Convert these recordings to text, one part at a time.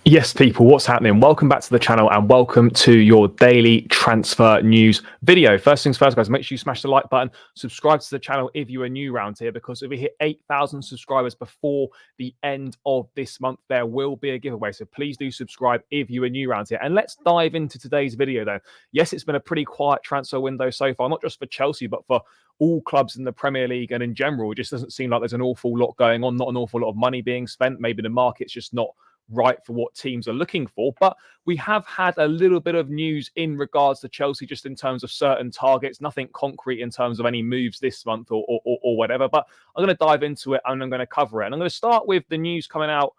Yes, people, what's happening? Welcome back to the channel and welcome to your daily transfer news video. First things first, guys, make sure you smash the like button, subscribe to the channel if you are new around here, because if we hit 8,000 subscribers before the end of this month, there will be a giveaway. So please do subscribe if you are new around here. And let's dive into today's video then. Yes, it's been a pretty quiet transfer window so far, not just for Chelsea, but for all clubs in the Premier League and in general. It just doesn't seem like there's an awful lot going on, not an awful lot of money being spent. Maybe the market's just not right for what teams are looking for. But we have had a little bit of news in regards to Chelsea, just in terms of certain targets, nothing concrete in terms of any moves this month or whatever. But I'm going to dive into it and I'm going to cover it. And I'm going to start with the news coming out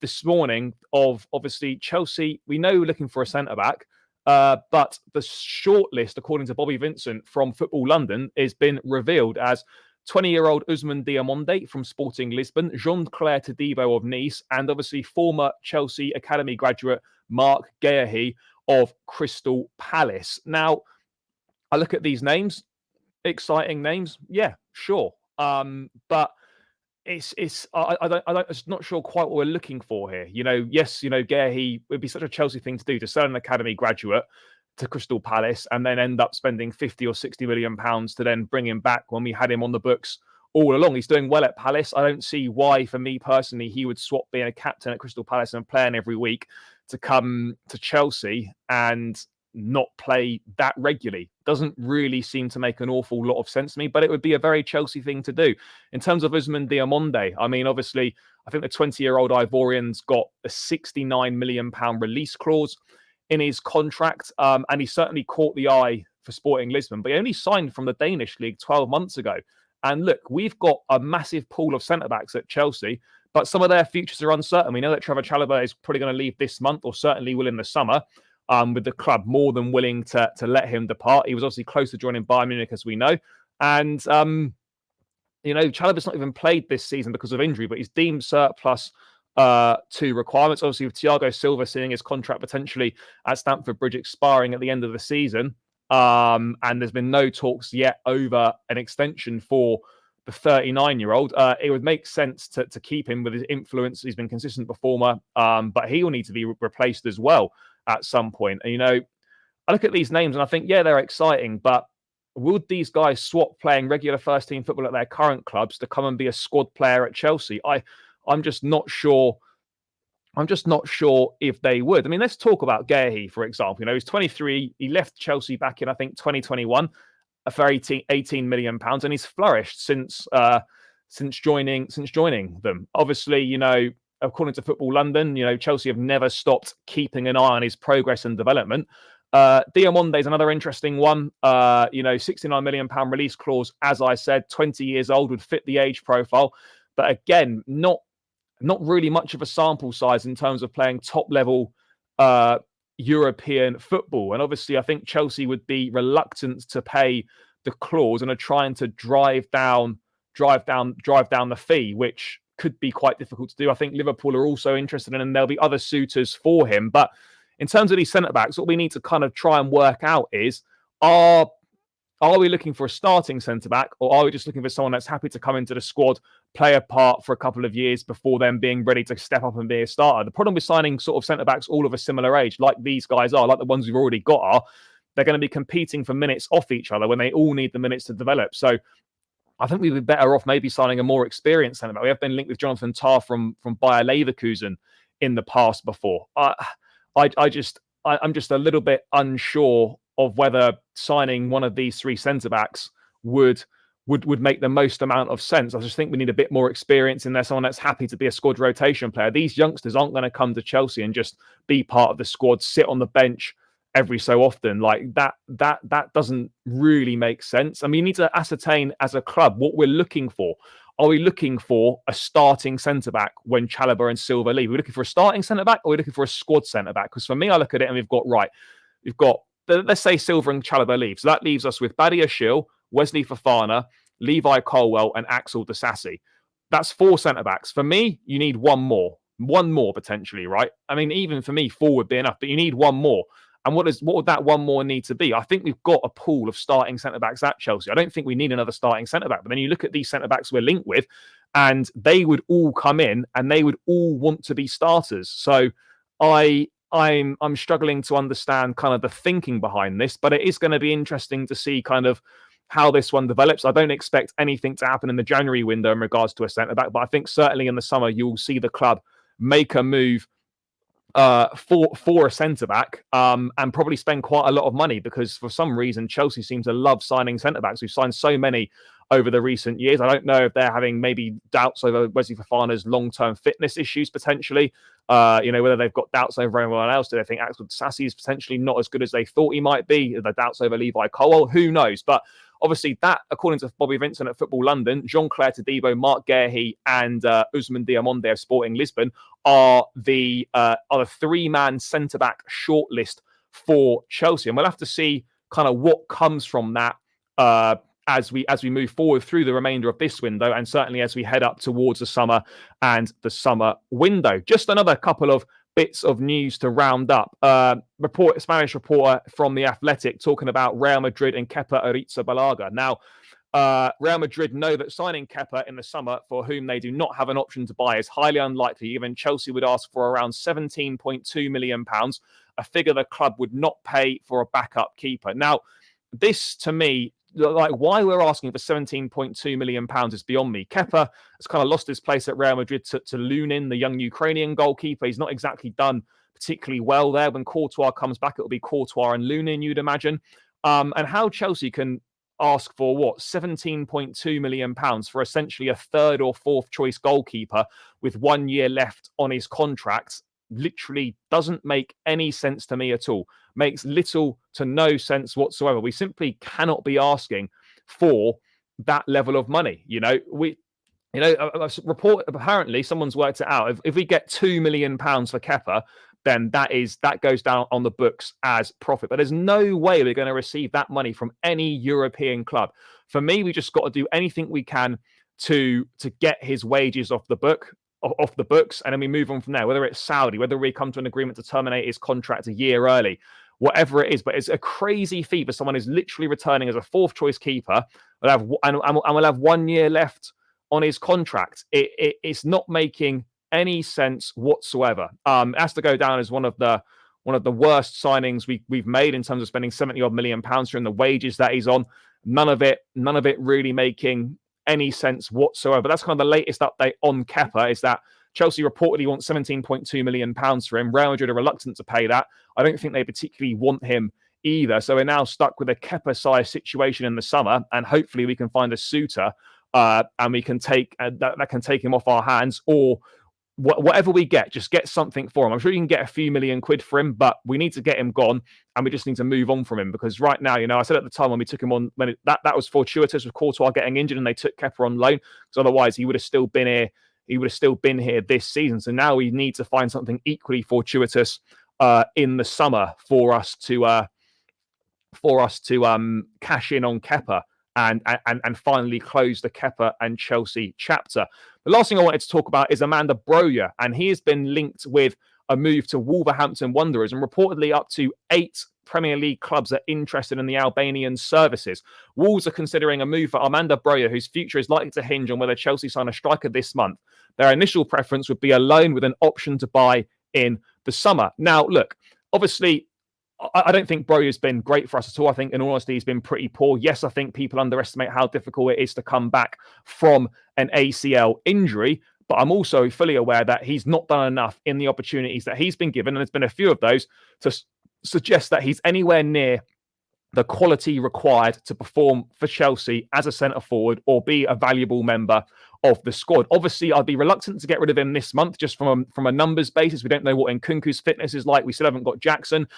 this morning of, obviously, Chelsea. We know we're looking for a centre-back. But the shortlist, according to Bobby Vincent from Football London, has been revealed as 20-year-old Ousmane Diomande from Sporting Lisbon, Jean-Claire Todibo of Nice, and obviously former Chelsea Academy graduate Marc Guehi of Crystal Palace. Now, I look at these names, exciting names, yeah, sure, but I'm not sure quite what we're looking for here. Yes, Guehi would be such a Chelsea thing to do, to sell an academy graduate to Crystal Palace and then end up spending 50 or 60 million pounds to then bring him back when we had him on the books all along. He's doing well at Palace. I don't see why, for me personally, he would swap being a captain at Crystal Palace and playing every week to come to Chelsea and not play that regularly. Doesn't really seem to make an awful lot of sense to me, but it would be a very Chelsea thing to do. In terms of Ousmane Diomande, I mean, obviously, I think the 20-year-old Ivorian's got a £69 million release clause in his contract, and he certainly caught the eye for Sporting Lisbon, but he only signed from the Danish league 12 months ago. And look, we've got a massive pool of centre-backs at Chelsea, but some of their futures are uncertain. We know that Trevor Chalobah is probably going to leave this month, or certainly will in the summer, with the club more than willing to let him depart. He was obviously close to joining Bayern Munich, as we know. And, Chalobah's not even played this season because of injury, but he's deemed surplus to requirements. Obviously, with Thiago Silva seeing his contract potentially at Stamford Bridge expiring at the end of the season, and there's been no talks yet over an extension for the 39-year-old, it would make sense to keep him with his influence. He's been a consistent performer, but he will need to be replaced as well at some point. And, I look at these names and I think, yeah, they're exciting, but would these guys swap playing regular first-team football at their current clubs to come and be a squad player at Chelsea? I'm just not sure. I'm just not sure if they would. I mean, let's talk about Guehi, for example. He's 23. He left Chelsea back in, I think, 2021 for 18 million pounds, and he's flourished since joining them. Obviously, according to Football London, Chelsea have never stopped keeping an eye on his progress and development. Diomande is another interesting one. 69 million pound release clause, as I said, 20 years old, would fit the age profile, but again, not really much of a sample size in terms of playing top level European football. And obviously, I think Chelsea would be reluctant to pay the clause and are trying to drive down the fee, which could be quite difficult to do. I think Liverpool are also interested in, and there'll be other suitors for him. But in terms of these centre-backs, what we need to kind of try and work out is, are we looking for a starting centre-back, or are we just looking for someone that's happy to come into the squad, play a part for a couple of years before then being ready to step up and be a starter? The problem with signing sort of centre-backs all of a similar age, like these guys are, like the ones we've already got are, they're going to be competing for minutes off each other when they all need the minutes to develop. So I think we'd be better off maybe signing a more experienced centre-back. We have been linked with Jonathan Tah from Bayer Leverkusen in the past before. I'm just a little bit unsure of whether signing one of these three centre-backs would make the most amount of sense. I just think we need a bit more experience in there, someone that's happy to be a squad rotation player. These youngsters aren't going to come to Chelsea and just be part of the squad, sit on the bench every so often. Like that doesn't really make sense. I mean, you need to ascertain as a club what we're looking for. Are we looking for a starting centre-back when Chalobah and Silva leave? Are we looking for a starting centre-back, or are we looking for a squad centre-back? Because for me, I look at it and we've got, let's say Silva and Chalobah leave. So that leaves us with Badia Shil, Wesley Fofana, Levi Colwell, and Axel Disasi. That's four centre-backs. For me, you need one more potentially, right? I mean, even for me, four would be enough, but you need one more. And what would that one more need to be? I think we've got a pool of starting centre-backs at Chelsea. I don't think we need another starting centre-back. But then you look at these centre-backs we're linked with, and they would all come in and they would all want to be starters. So I'm struggling to understand kind of the thinking behind this, but it is going to be interesting to see kind of how this one develops. I don't expect anything to happen in the January window in regards to a centre back, but I think certainly in the summer you'll see the club make a move for a centre back, and probably spend quite a lot of money, because for some reason Chelsea seem to love signing centre backs. We've signed so many over the recent years. I don't know if they're having maybe doubts over Wesley Fofana's long-term fitness issues potentially. Whether they've got doubts over anyone else. Do they think Axel Sassy is potentially not as good as they thought he might be? Are there doubts over Levi Colwell? Who knows? But obviously that, according to Bobby Vincent at Football London, Jean-Claire Todibo, Mark Guehi and Ousmane Diamonde of Sporting Lisbon are the three-man centre-back shortlist for Chelsea. And we'll have to see kind of what comes from that as we move forward through the remainder of this window, and certainly as we head up towards the summer and the summer window. Just another couple of bits of news to round up. Spanish reporter from The Athletic talking about Real Madrid and Kepa Arrizabalaga. Now, Real Madrid know that signing Kepa in the summer, for whom they do not have an option to buy, is highly unlikely. Even Chelsea would ask for around £17.2 million, a figure the club would not pay for a backup keeper. Now, this to me, like, why we're asking for £17.2 million is beyond me. Kepa has kind of lost his place at Real Madrid to Lunin, the young Ukrainian goalkeeper. He's not exactly done particularly well there. When Courtois comes back, it'll be Courtois and Lunin, you'd imagine. And how Chelsea can ask for £17.2 million for essentially a third or fourth choice goalkeeper with 1 year left on his contract literally doesn't make any sense to me at all. Makes little to no sense whatsoever. We simply cannot be asking for that level of money. Apparently someone's worked it out. If we get £2 million for Kepa, then that goes down on the books as profit. But there's no way we're going to receive that money from any European club. For me, we just got to do anything we can to get his wages off the books, and then we move on from there. Whether it's Saudi, whether we come to an agreement to terminate his contract a year early, whatever it is. But it's a crazy feat for someone who's literally returning as a fourth choice keeper. We'll have 1 year left on his contract. It's not making any sense whatsoever. It has to go down as one of the worst signings we've made in terms of spending £70 million for him, the wages that he's on. None of it really making any sense whatsoever. But that's kind of the latest update on Kepa, is that Chelsea reportedly want £17.2 million for him. Real Madrid are reluctant to pay that. I don't think they particularly want him either. So we're now stuck with a Kepa-sized situation in the summer, and hopefully we can find a suitor and we can take that can take him off our hands, or whatever we get, just get something for him. I'm sure you can get a few million quid for him, but we need to get him gone, and we just need to move on from him, because right now, I said at the time when we took him on, that was fortuitous with Courtois getting injured and they took Kepa on loan, because otherwise he would have still been here. He would have still been here this season. So now we need to find something equally fortuitous in the summer for us to cash in on Kepa and finally close the Kepa and Chelsea chapter. The last thing I wanted to talk about is Amanda Broja, and he has been linked with a move to Wolverhampton Wanderers, and reportedly up to 8 Premier League clubs are interested in the Albanian services. Wolves are considering a move for Amanda Broja, whose future is likely to hinge on whether Chelsea sign a striker this month. Their initial preference would be a loan with an option to buy in the summer. Now, look, obviously, I don't think Broja's been great for us at all. I think, in all honesty, he's been pretty poor. Yes, I think people underestimate how difficult it is to come back from an ACL injury, but I'm also fully aware that he's not done enough in the opportunities that he's been given, and there's been a few of those, to suggest that he's anywhere near the quality required to perform for Chelsea as a centre-forward or be a valuable member of the squad. Obviously, I'd be reluctant to get rid of him this month, just from a numbers basis. We don't know what Nkunku's fitness is like. We still haven't got Jackson.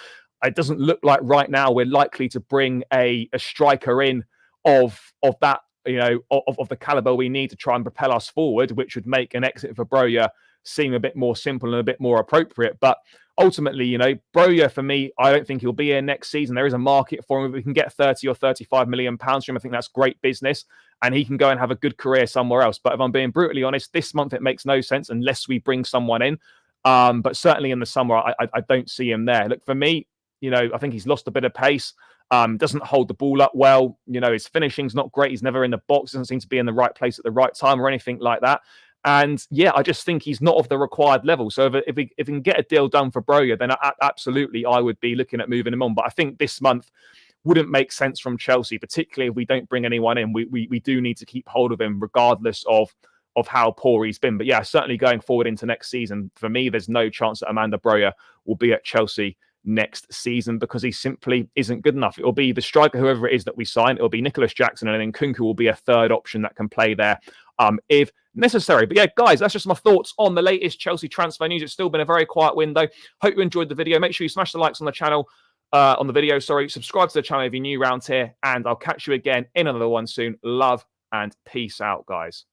It doesn't look like right now we're likely to bring a striker in of that, of the caliber we need to try and propel us forward, which would make an exit for Broja seem a bit more simple and a bit more appropriate. But ultimately, Broja, for me, I don't think he'll be here next season. There is a market for him. If we can get 30 or 35 million pounds for him, I think that's great business, and he can go and have a good career somewhere else. But if I'm being brutally honest, this month it makes no sense unless we bring someone in. But certainly in the summer, I don't see him there. Look, for me, I think he's lost a bit of pace. Doesn't hold the ball up well. His finishing's not great. He's never in the box. Doesn't seem to be in the right place at the right time or anything like that. And yeah, I just think he's not of the required level. So if we can get a deal done for Broja, then absolutely I would be looking at moving him on. But I think this month wouldn't make sense from Chelsea, particularly if we don't bring anyone in. We do need to keep hold of him regardless of how poor he's been. But yeah, certainly going forward into next season, for me, there's no chance that Amanda Broja will be at Chelsea next season because he simply isn't good enough. It'll be the striker, whoever it is that we sign. It'll be Nicholas Jackson, and then Kunku will be a third option that can play there if necessary. But yeah, guys, that's just my thoughts on the latest Chelsea transfer news. It's still been a very quiet window. Hope you enjoyed the video. Make sure you smash the likes on the channel, on the video. Sorry, subscribe to the channel if you're new around here, and I'll catch you again in another one soon. Love and peace out, guys.